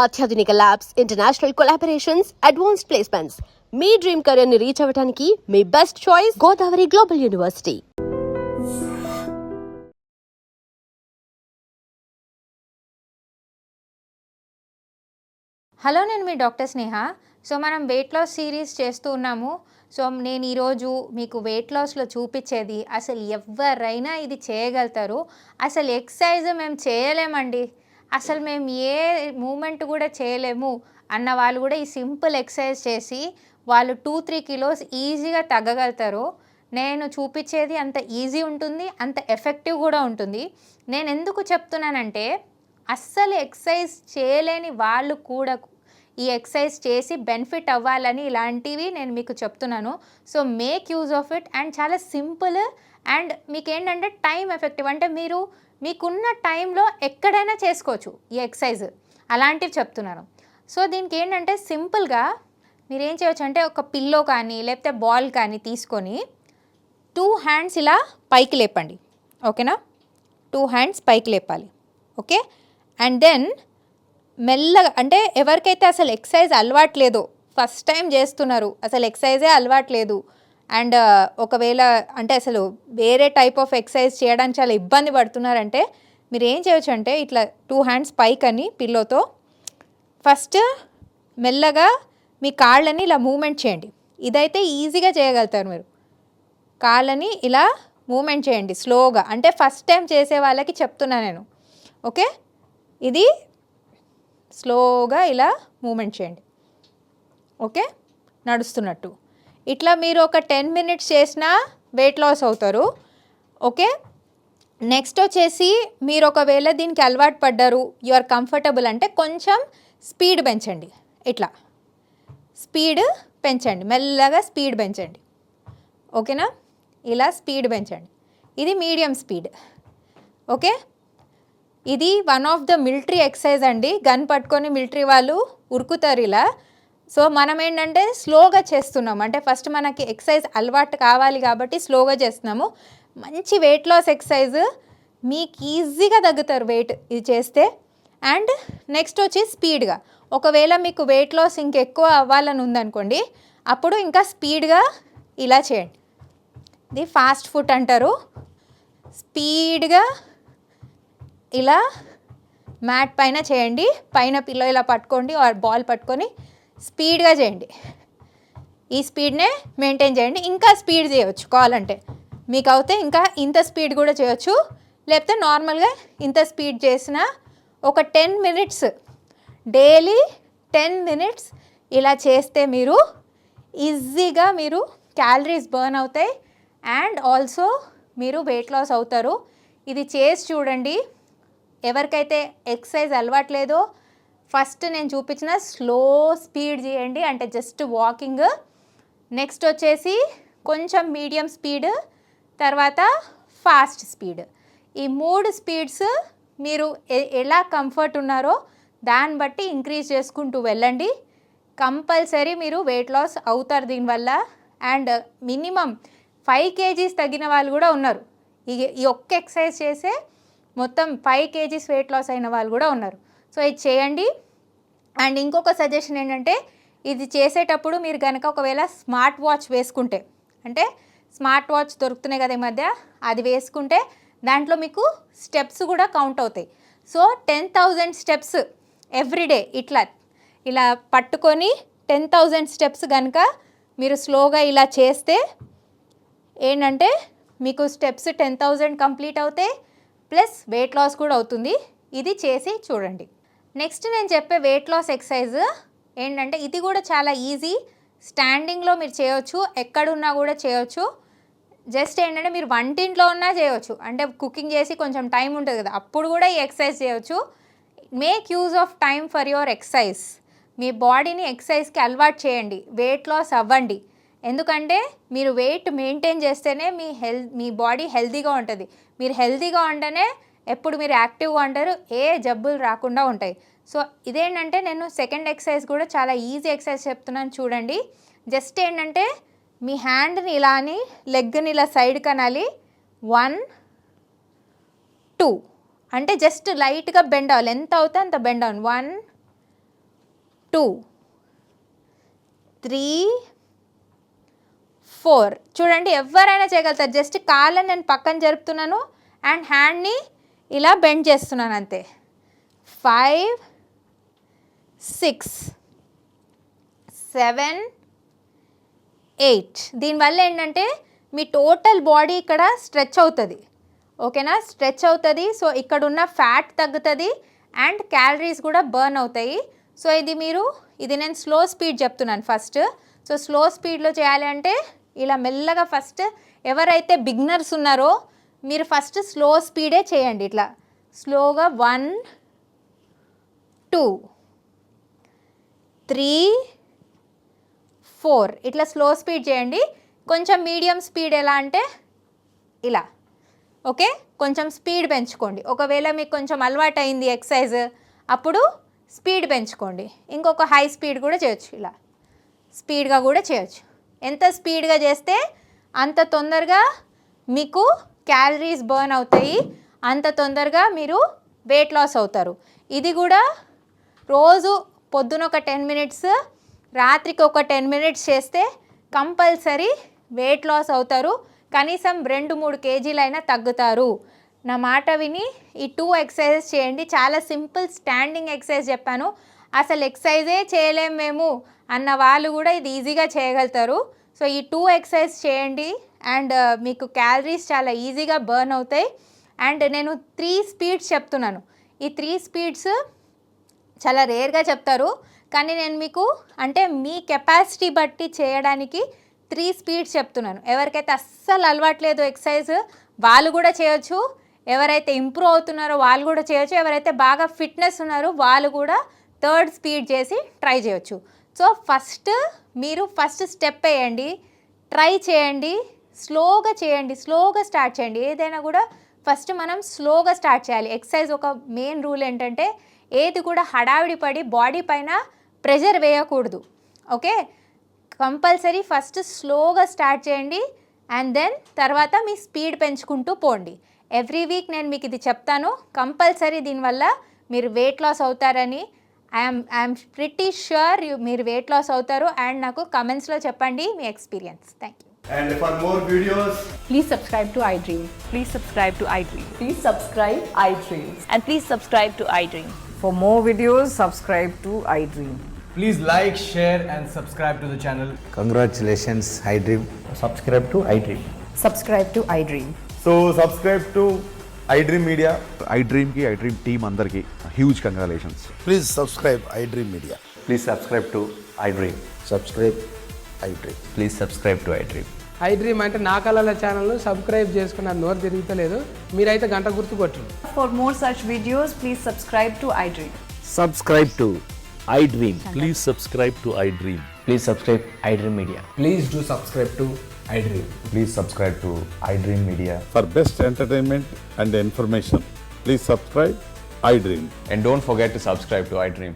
అత్యాధునిక labs, international collaborations, advanced placements. మీ dream career ని రీచ్ అవ్వడానికి మీ best choice Godavari global university. Hello, నేను మీ డాక్టర్ స్నేహ. సో మనం వెయిట్ లాస్ సిరీస్ చేస్తూ ఉన్నాము. సో నేను ఈరోజు మీకు వెయిట్ లాస్లో చూపించేది అసలు ఎవరైనా ఇది చేయగలుగుతారు. అసలు ఎక్సర్సైజ్ మేము చేయలేమండి, అసలు మేము ఏ మూమెంట్ కూడా చేయలేము అన్న వాళ్ళు కూడా ఈ సింపుల్ ఎక్సర్సైజ్ చేసి వాళ్ళు 2-3 కిలోస్ ఈజీగా తగ్గగలుగుతారు. నేను చూపించేది అంత ఈజీ ఉంటుంది, అంత ఎఫెక్టివ్ కూడా ఉంటుంది. నేను ఎందుకు చెప్తున్నానంటే అస్సలు ఎక్సర్సైజ్ చేయలేని వాళ్ళు కూడా ఈ ఎక్సర్సైజ్ చేసి బెనిఫిట్ అవ్వాలని ఇలాంటివి నేను మీకు చెప్తున్నాను. So make use of it. And చాలా సింపుల్ అండ్ మీకు ఏంటంటే టైం ఎఫెక్టివ్, అంటే మీరు మీకున్న టైంలో ఎక్కడైనా చేసుకోవచ్చు ఈ ఎక్సర్సైజ్, అలాంటివి చెప్తున్నాను. సో దీనికి ఏంటంటే సింపుల్గా మీరు ఏం చేయవచ్చు అంటే ఒక పిల్లో కానీ లేకపోతే బాల్ కానీ తీసుకొని 2 హ్యాండ్స్ ఇలా పైకి లేపండి. ఓకేనా? 2 హ్యాండ్స్ పైకి లేపాలి. ఓకే. అండ్ దెన్ మెల్లగా, అంటే ఎవరికైతే అసలు ఎక్సర్సైజ్ అలవాట్లేదో, ఫస్ట్ టైం చేస్తున్నారు, అసలు ఎక్సర్సైజే అలవాట్లేదు, అండ్ ఒకవేళ అంటే అసలు వేరే టైప్ ఆఫ్ ఎక్సర్సైజ్ చేయడానికి చాలా ఇబ్బంది పడుతున్నారంటే మీరు ఏం చేయొచ్చు అంటే ఇట్లా 2 హ్యాండ్స్ పైకని పిల్లోతో ఫస్ట్ మెల్లగా మీ కాళ్ళని ఇలా మూమెంట్ చేయండి. ఇదైతే ఈజీగా చేయగలుగుతారు మీరు. కాళ్ళని ఇలా మూమెంట్ చేయండి స్లోగా, అంటే ఫస్ట్ టైం చేసే వాళ్ళకి చెప్తున్నా నేను. ఓకే, ఇది స్లోగా ఇలా మూమెంట్ చేయండి. ఓకే, నడుస్తున్నట్టు ఇట్లా మీరు ఒక 10 మినిట్స్ చేసినా వెయిట్ లాస్ అవుతారు. ఓకే. నెక్స్ట్ వచ్చేసి మీరు ఒకవేళ దీనికి అలవాటు పడ్డారు, యు ఆర్ కంఫర్టబుల్ అంటే కొంచెం స్పీడ్ పెంచండి. ఇట్లా స్పీడ్ పెంచండి, మెల్లగా స్పీడ్ పెంచండి. ఓకేనా? ఇలా స్పీడ్ పెంచండి. ఇది మీడియం స్పీడ్. ఓకే. ఇది one of the military exercise అండి. గన్ పట్టుకొని మిలిటరీ వాళ్ళు ఉరుకుతారు ఇలా. సో మనం ఏంటంటే స్లోగా చేస్తున్నాం, అంటే ఫస్ట్ మనకి ఎక్సర్సైజ్ అలవాటు కావాలి కాబట్టి స్లోగా చేస్తున్నాము. మంచి వెయిట్ లాస్ ఎక్సర్సైజ్, మీకు ఈజీగా తగ్గుతారు వెయిట్ ఇది చేస్తే. అండ్ నెక్స్ట్ వచ్చి స్పీడ్గా, ఒకవేళ మీకు వెయిట్ లాస్ ఇంకెక్కువ అవ్వాలని ఉందనుకోండి, అప్పుడు ఇంకా స్పీడ్గా ఇలా చేయండి. ఇది ఫాస్ట్ ఫుట్ అంటారు. స్పీడ్గా ఇలా మ్యాట్ పైన చేయండి, పైన పిల్లో ఇలా పట్టుకోండి, బాల్ పట్టుకొని స్పీడ్గా చేయండి. ఈ స్పీడ్నే మెయింటైన్ చేయండి. ఇంకా స్పీడ్ చేయవచ్చు కావాలంటే, మీకు అయితే ఇంకా ఇంత స్పీడ్ కూడా చేయొచ్చు, లేకపోతే నార్మల్గా ఇంత స్పీడ్ చేసిన ఒక 10 మినిట్స్ డైలీ 10 మినిట్స్ ఇలా చేస్తే మీరు ఈజీగా మీరు క్యాలరీస్ బర్న్ అవుతాయి అండ్ ఆల్సో మీరు వెయిట్ లాస్ అవుతారు. ఇది చేసి చూడండి. ఎవరికైతే ఎక్సర్సైజ్ అలవాట్లేదో ఫస్ట్ నేను చూపించిన స్లో స్పీడ్ చేయండి, అంటే జస్ట్ వాకింగ్. నెక్స్ట్ వచ్చేసి కొంచెం మీడియం స్పీడ్, తర్వాత ఫాస్ట్ స్పీడ్. ఈ 3 స్పీడ్స్ మీరు ఎలా కంఫర్ట్ ఉన్నారో దాన్ని బట్టి ఇంక్రీజ్ చేసుకుంటూ వెళ్ళండి. కంపల్సరీ మీరు వెయిట్ లాస్ అవుతారు దీనివల్ల. అండ్ మినిమం 5 kgs తగ్గిన వాళ్ళు కూడా ఉన్నారు. ఈ ఒక్క ఎక్సర్సైజ్ చేసే మొత్తం 5 kgs వెయిట్ లాస్ అయిన వాళ్ళు కూడా ఉన్నారు. సో ఇది చేయండి. అండ్ ఇంకొక సజెషన్ ఏంటంటే, ఇది చేసేటప్పుడు మీరు కనుక ఒకవేళ స్మార్ట్ వాచ్ వేసుకుంటే, అంటే స్మార్ట్ వాచ్ దొరుకుతున్నాయి కదా ఈ మధ్య, అది వేసుకుంటే దాంట్లో మీకు స్టెప్స్ కూడా కౌంట్ అవుతాయి. సో 10,000 స్టెప్స్ ఎవ్రీడే ఇలా పట్టుకొని 10,000 స్టెప్స్ కనుక మీరు స్లోగా ఇలా చేస్తే ఏంటంటే మీకు స్టెప్స్ 10,000 కంప్లీట్ అవుతాయి, ప్లస్ వెయిట్ లాస్ కూడా అవుతుంది. ఇది చేసి చూడండి. నెక్స్ట్ నేను చెప్పే వెయిట్ లాస్ ఎక్సర్సైజ్ ఏంటంటే ఇది కూడా చాలా ఈజీ. స్టాండింగ్లో మీరు చేయొచ్చు, ఎక్కడున్నా కూడా చేయొచ్చు. జస్ట్ ఏంటంటే మీరు వంటింట్లో ఉన్నా చేయొచ్చు, అంటే కుకింగ్ చేసి కొంచెం టైం ఉంటుంది కదా, అప్పుడు కూడా ఈ ఎక్సర్సైజ్ చేయొచ్చు. Make use of time for your exercise. మీ బాడీని ఎక్సర్సైజ్కి అలవాటు చేయండి, వెయిట్ లాస్ అవ్వండి. ఎందుకంటే మీరు వెయిట్ మెయింటైన్ చేస్తేనే మీ బాడీ హెల్తీగా ఉంటుంది. మీరు హెల్తీగా ఉంటేనే ఎప్పుడు మీరు యాక్టివ్గా ఉంటారు, ఏ జబ్బులు రాకుండా ఉంటాయి. సో ఇదేంటంటే నేను సెకండ్ ఎక్సర్సైజ్ కూడా చాలా ఈజీ ఎక్సర్సైజ్ చెప్తున్నాను చూడండి. జస్ట్ ఏంటంటే మీ హ్యాండ్ని ఇలా అని లెగ్ని ఇలా సైడ్ కనాలి. 1 2 అంటే జస్ట్ లైట్గా బెండ్ అవ్వాలి, ఎంత అవుతే అంత బెండ్ అవ్వాలి. 1 2 3 4 చూడండి ఎవరైనా చేయగలుగుతారు. జస్ట్ కాళ్ళని నేను పక్కన జరుపుతున్నాను అండ్ హ్యాండ్ని ఇలా బెండ్ చేస్తున్నాను అంతే. 5 6 7 8 దీనివల్ల ఏంటంటే మీ టోటల్ బాడీ ఇక్కడ స్ట్రెచ్ అవుతుంది. ఓకేనా, స్ట్రెచ్ అవుతుంది. సో ఇక్కడ ఉన్న ఫ్యాట్ తగ్గుతుంది అండ్ క్యాలరీస్ కూడా బర్న్ అవుతాయి. సో ఇది నేను స్లో స్పీడ్ చెప్తున్నాను ఫస్ట్. సో స్లో స్పీడ్లో చేయాలి అంటే ఇలా మెల్లగా ఫస్ట్ ఎవరైతే బిగినర్స్ ఉన్నారో మీరు ఫస్ట్ స్లో స్పీడే చేయండి. ఇట్లా స్లోగా 1 2 3 4 ఇట్లా స్లో స్పీడ్ చేయండి. కొంచెం మీడియం స్పీడ్ ఎలా అంటే ఇలా. ఓకే, కొంచెం స్పీడ్ పెంచుకోండి. ఒకవేళ మీకు కొంచెం అలవాటు అయింది ఎక్సర్సైజ్ అప్పుడు స్పీడ్ పెంచుకోండి. ఇంకొక హై స్పీడ్ కూడా చేయొచ్చు, ఇలా స్పీడ్గా కూడా చేయొచ్చు. ఎంత స్పీడ్గా చేస్తే అంత తొందరగా మీకు క్యాలరీస్ బర్న్ అవుతాయి, అంత తొందరగా మీరు వెయిట్ లాస్ అవుతారు. ఇది కూడా రోజు పొద్దున ఒక 10 minutes, రాత్రికి ఒక 10 minutes చేస్తే కంపల్సరీ వెయిట్ లాస్ అవుతారు. కనీసం 2-3 kgలైనా తగ్గుతారు. నా మాట విని ఈ 2 exercises చేయండి. చాలా సింపుల్ స్టాండింగ్ ఎక్సర్సైజ్ చెప్పాను. అసలు ఎక్సర్సైజే చేయలేము మేము అన్న వాళ్ళు కూడా ఇది ఈజీగా చేయగలుగుతారు. సో ఈ 2 exercises చేయండి అండ్ మీకు క్యాలరీస్ చాలా ఈజీగా బర్న్ అవుతాయి. అండ్ నేను 3 speeds చెప్తున్నాను. ఈ 3 speeds చాలా రేర్గా చెప్తారు, కానీ నేను మీకు అంటే మీ కెపాసిటీ బట్టి చేయడానికి 3 speeds చెప్తున్నాను. ఎవరికైతే అస్సలు అలవాట్లేదు ఎక్సర్సైజ్ వాళ్ళు కూడా చేయొచ్చు, ఎవరైతే ఇంప్రూవ్ అవుతున్నారో వాళ్ళు కూడా చేయొచ్చు, ఎవరైతే బాగా ఫిట్నెస్ ఉన్నారో వాళ్ళు కూడా 3rd speed చేసి ట్రై చేయొచ్చు. సో మీరు ఫస్ట్ స్టెప్ వేయండి, ట్రై చేయండి, స్లోగా చేయండి, స్లోగా స్టార్ట్ చేయండి. ఏదైనా కూడా ఫస్ట్ మనం స్లోగా స్టార్ట్ చేయాలి. ఎక్సర్సైజ్ ఒక మెయిన్ రూల్ ఏంటంటే ఏది కూడా హడావిడి పడి బాడీ పైన ప్రెషర్ వేయకూడదు. ఓకే, కంపల్సరీ ఫస్ట్ స్లోగా స్టార్ట్ చేయండి అండ్ దెన్ తర్వాత మీ స్పీడ్ పెంచుకుంటూ పోండి. ఎవ్రీ వీక్ నేను మీకు ఇది చెప్తాను. కంపల్సరీ దీనివల్ల మీరు వెయిట్ లాస్ అవుతారని ఐఎమ్ ప్రిటీ ష్యూర్ మీరు వెయిట్ లాస్ అవుతారు. అండ్ నాకు కమెంట్స్లో చెప్పండి మీ experience. Thank you. And for more videos, Please subscribe to iDream. Please subscribe to iDream. Please subscribe iDream. And please subscribe to iDream. For more videos, subscribe to iDream. please like, share and subscribe to the channel. Congratulations, iDream. Subscribe to iDream. Subscribe to iDream. So subscribe to iDream Media. iDream team అందరికి huge congratulations. Please subscribe iDream Media. Please subscribe to iDream. Subscribe iDream. Please subscribe to iDream. iDream అంటే నా కళల ఛానల్ను subscribe చేసుకున్న నోరు తిరుగుతలేదు, మీరైతే గంట గుర్తు కొట్టండి. For more such videos, please subscribe to iDream. Subscribe to iDream. Please subscribe to iDream. Please subscribe iDream Media. Please do subscribe to iDream. Please subscribe to iDream Media. For best entertainment and information, please subscribe iDream. And don't forget to subscribe to iDream.